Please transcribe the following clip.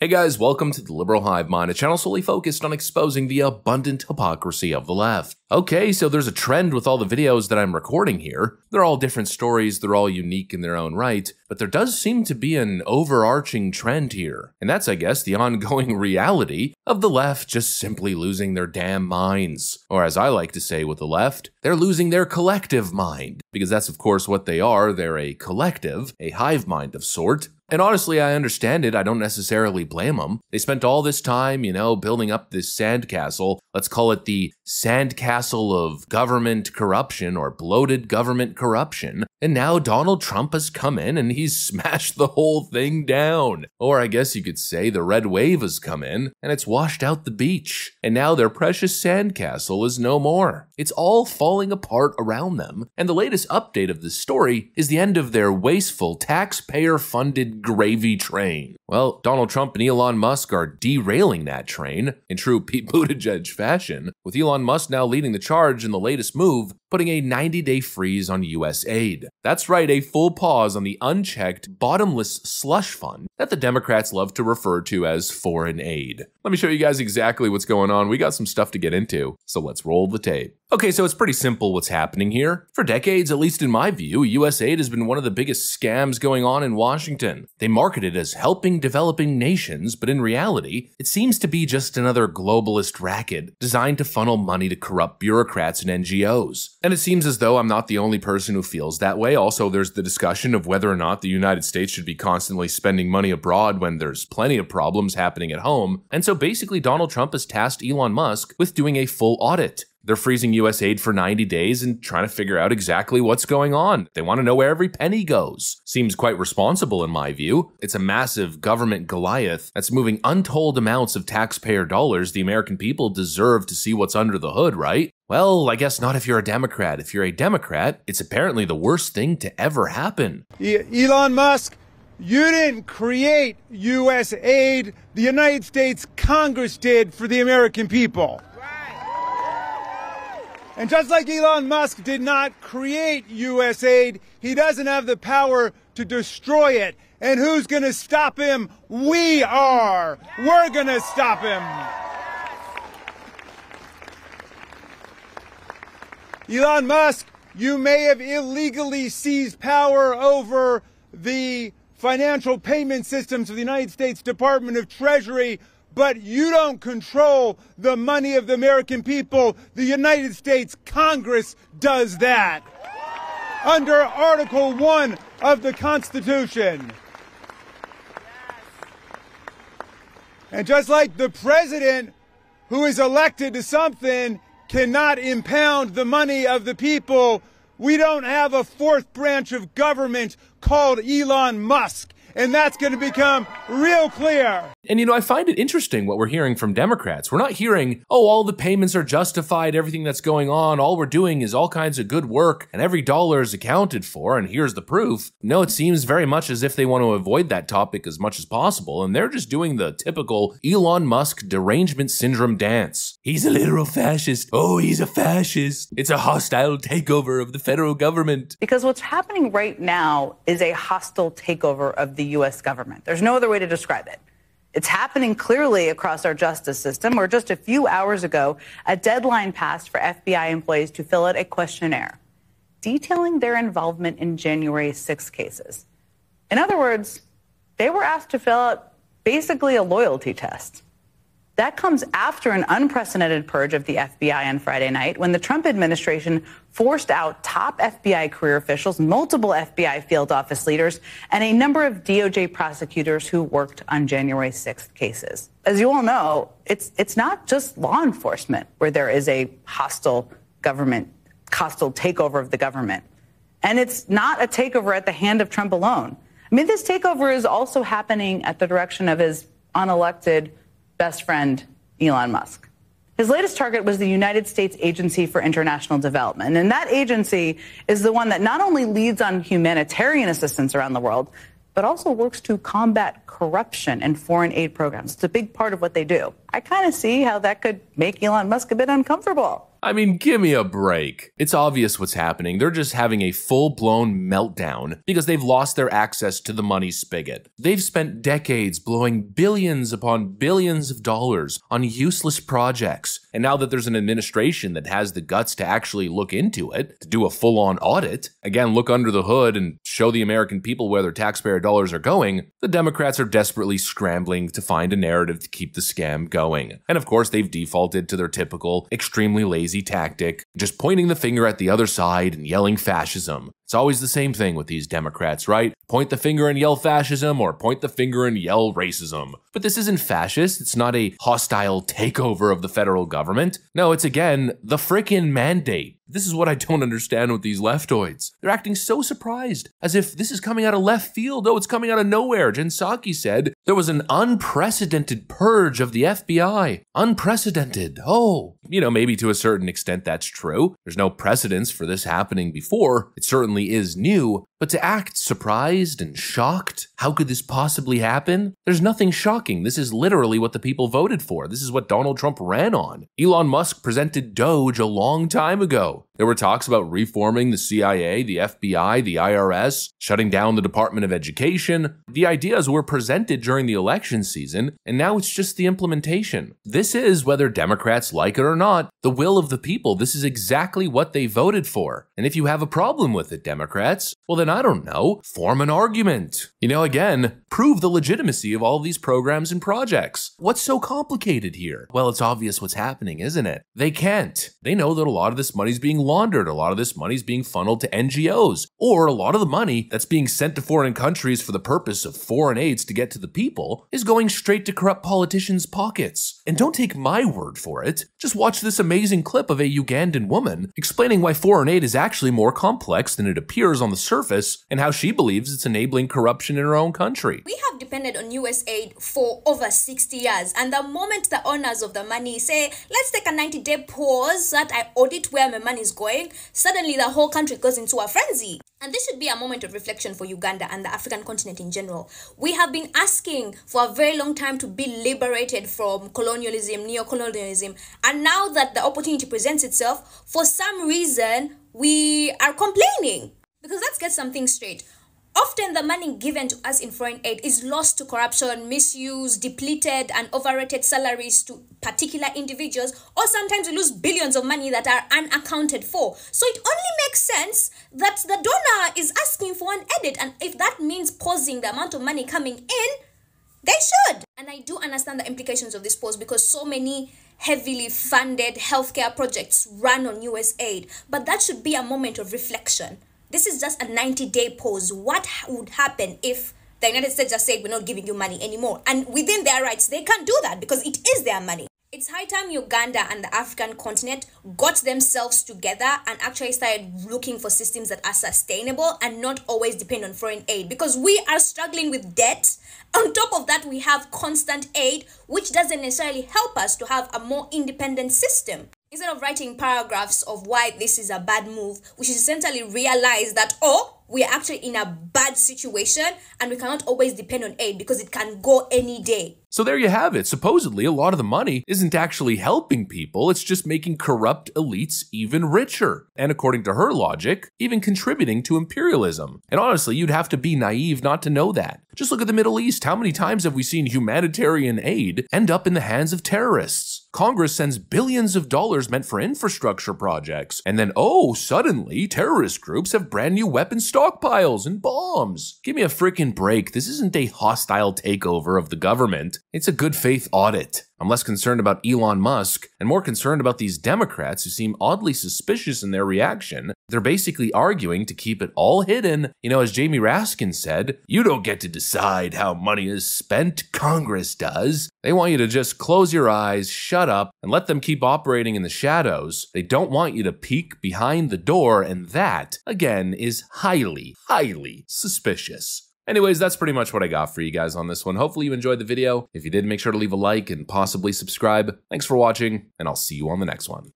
Hey guys, welcome to the Liberal Hive Mind, a channel solely focused on exposing the abundant hypocrisy of the left. Okay, so there's a trend with all the videos that I'm recording here. They're all different stories, they're all unique in their own right, but there does seem to be an overarching trend here. And that's, I guess, the ongoing reality of the left just simply losing their damn minds. Or as I like to say with the left, they're losing their collective mind. Because that's of course what they are, they're a collective, a hive mind of sort. And honestly, I understand it, I don't necessarily blame them. They spent all this time, building up this sandcastle. Let's call it the sandcastle of government corruption or bloated government corruption. And now Donald Trump has come in and he's smashed the whole thing down. Or I guess you could say the red wave has come in and it's washed out the beach. And now their precious sandcastle is no more. It's all falling apart around them. And the latest update of this story is the end of their wasteful, taxpayer-funded gravy train. Well, Donald Trump and Elon Musk are derailing that train in true Pete Buttigieg fashion, with Elon Musk now leading the charge in the latest move, putting a 90-day freeze on U.S. aid. That's right, a full pause on the unchecked, bottomless slush fund that the Democrats love to refer to as foreign aid. Let me show you guys exactly what's going on. We got some stuff to get into, so let's roll the tape. Okay, so it's pretty simple what's happening here. For decades, at least in my view, U.S. aid has been one of the biggest scams going on in Washington. They market it as helping developing nations, but in reality, it seems to be just another globalist racket designed to funnel money to corrupt bureaucrats and NGOs. And it seems as though I'm not the only person who feels that way. Also, there's the discussion of whether or not the United States should be constantly spending money abroad when there's plenty of problems happening at home. And so basically, Donald Trump has tasked Elon Musk with doing a full audit. They're freezing U.S. aid for 90 days and trying to figure out exactly what's going on. They want to know where every penny goes. Seems quite responsible in my view. It's a massive government Goliath that's moving untold amounts of taxpayer dollars. The American people deserve to see what's under the hood, right? Well, I guess not if you're a Democrat. If you're a Democrat, it's apparently the worst thing to ever happen. Elon Musk, you didn't create U.S. aid. The United States Congress did for the American people. And just like Elon Musk did not create U.S. aid, he doesn't have the power to destroy it. And who's going to stop him? We are. We're going to stop him. Elon Musk, you may have illegally seized power over the financial payment systems of the United States Department of Treasury, but you don't control the money of the American people. The United States Congress does that under Article 1 of the Constitution. And just like the president who is elected to something cannot impound the money of the people, we don't have a fourth branch of government called Elon Musk. And that's going to become real clear. And I find it interesting what we're hearing from Democrats. We're not hearing, oh, all the payments are justified, everything that's going on, all we're doing is all kinds of good work, and every dollar is accounted for, and here's the proof. No, it seems very much as if they want to avoid that topic as much as possible, and they're just doing the typical Elon Musk derangement syndrome dance. He's a literal fascist. Oh, he's a fascist. It's a hostile takeover of the federal government. Because what's happening right now is a hostile takeover of the U.S. government. There's no other way to describe it. It's happening clearly across our justice system, where just a few hours ago, a deadline passed for FBI employees to fill out a questionnaire detailing their involvement in January 6 cases. In other words, they were asked to fill out basically a loyalty test. That comes after an unprecedented purge of the FBI on Friday night, when the Trump administration forced out top FBI career officials, multiple FBI field office leaders, and a number of DOJ prosecutors who worked on January 6th cases. As you all know, it's not just law enforcement where there is a hostile takeover of the government. And it's not a takeover at the hand of Trump alone. I mean, this takeover is also happening at the direction of his unelected best friend, Elon Musk. His latest target was the United States Agency for International Development. And that agency is the one that not only leads on humanitarian assistance around the world, but also works to combat corruption and foreign aid programs. It's a big part of what they do. I kind of see how that could make Elon Musk a bit uncomfortable. I mean, give me a break. It's obvious what's happening. They're just having a full-blown meltdown because they've lost their access to the money spigot. They've spent decades blowing billions upon billions of dollars on useless projects. And now that there's an administration that has the guts to actually look into it, to do a full-on audit, again, look under the hood and show the American people where their taxpayer dollars are going, the Democrats are desperately scrambling to find a narrative to keep the scam going. And of course, they've defaulted to their typical, extremely lazy tactic, just pointing the finger at the other side and yelling fascism. It's always the same thing with these Democrats, right? Point the finger and yell fascism, or point the finger and yell racism. But this isn't fascist. It's not a hostile takeover of the federal government. No, it's again, the frickin' mandate. This is what I don't understand with these leftoids. They're acting so surprised, as if this is coming out of left field. Oh, it's coming out of nowhere. Jen Psaki said there was an unprecedented purge of the FBI. Unprecedented. Oh, maybe to a certain extent that's true. There's no precedence for this happening before. It certainly is new, but to act surprised and shocked, how could this possibly happen? There's nothing shocking. This is literally what the people voted for. This is what Donald Trump ran on. Elon Musk presented Doge a long time ago. There were talks about reforming the CIA, the FBI, the IRS, shutting down the Department of Education. The ideas were presented during the election season, and now it's just the implementation. This is, whether Democrats like it or not, the will of the people. This is exactly what they voted for. And if you have a problem with it, Democrats, well then I don't know, form an argument. Again, prove the legitimacy of all of these programs and projects. What's so complicated here? Well, it's obvious what's happening, isn't it? They can't. They know that a lot of this money's being laundered, a lot of this money's being funneled to NGOs, or a lot of the money that's being sent to foreign countries for the purpose of foreign aids to get to the people is going straight to corrupt politicians' pockets. And don't take my word for it. Just watch this amazing clip of a Ugandan woman explaining why foreign aid is actually more complex than it appears on the surface and how she believes it's enabling corruption in her own country. We have depended on US aid for over 60 years, and the moment the owners of the money say, let's take a 90-day pause so that I audit where my money is going, suddenly the whole country goes into a frenzy. And this should be a moment of reflection for Uganda and the African continent in general. We have been asking for a very long time to be liberated from colonialism, neo-colonialism, and now that the opportunity presents itself, for some reason, we are complaining. Because let's get something straight. Often the money given to us in foreign aid is lost to corruption, misuse, depleted and overrated salaries to particular individuals, or sometimes we lose billions of money that are unaccounted for. So it only makes sense that the donor is asking for an edit, and if that means pausing the amount of money coming in, they should. And I do understand the implications of this pause because so many heavily funded healthcare projects run on US aid, but that should be a moment of reflection. This is just a 90-day pause. What would happen if the United States just said, we're not giving you money anymore? And within their rights, they can't do that because it is their money. It's high time Uganda and the African continent got themselves together and actually started looking for systems that are sustainable and not always depend on foreign aid, because we are struggling with debt. On top of that, we have constant aid, which doesn't necessarily help us to have a more independent system. Instead of writing paragraphs of why this is a bad move, we should essentially realize that, we are actually in a bad situation and we cannot always depend on aid because it can go any day. So there you have it. Supposedly, a lot of the money isn't actually helping people, it's just making corrupt elites even richer. And according to her logic, even contributing to imperialism. And honestly, you'd have to be naive not to know that. Just look at the Middle East. How many times have we seen humanitarian aid end up in the hands of terrorists? Congress sends billions of dollars meant for infrastructure projects, and then, suddenly, terrorist groups have brand new weapon stockpiles and bombs. Give me a freaking break. This isn't a hostile takeover of the government. It's a good faith audit. I'm less concerned about Elon Musk and more concerned about these Democrats who seem oddly suspicious in their reaction. They're basically arguing to keep it all hidden. As Jamie Raskin said, you don't get to decide how money is spent, Congress does. They want you to just close your eyes, shut up, and let them keep operating in the shadows. They don't want you to peek behind the door, and that, again, is highly, highly suspicious. Anyways, that's pretty much what I got for you guys on this one. Hopefully you enjoyed the video. If you did, make sure to leave a like and possibly subscribe. Thanks for watching, and I'll see you on the next one.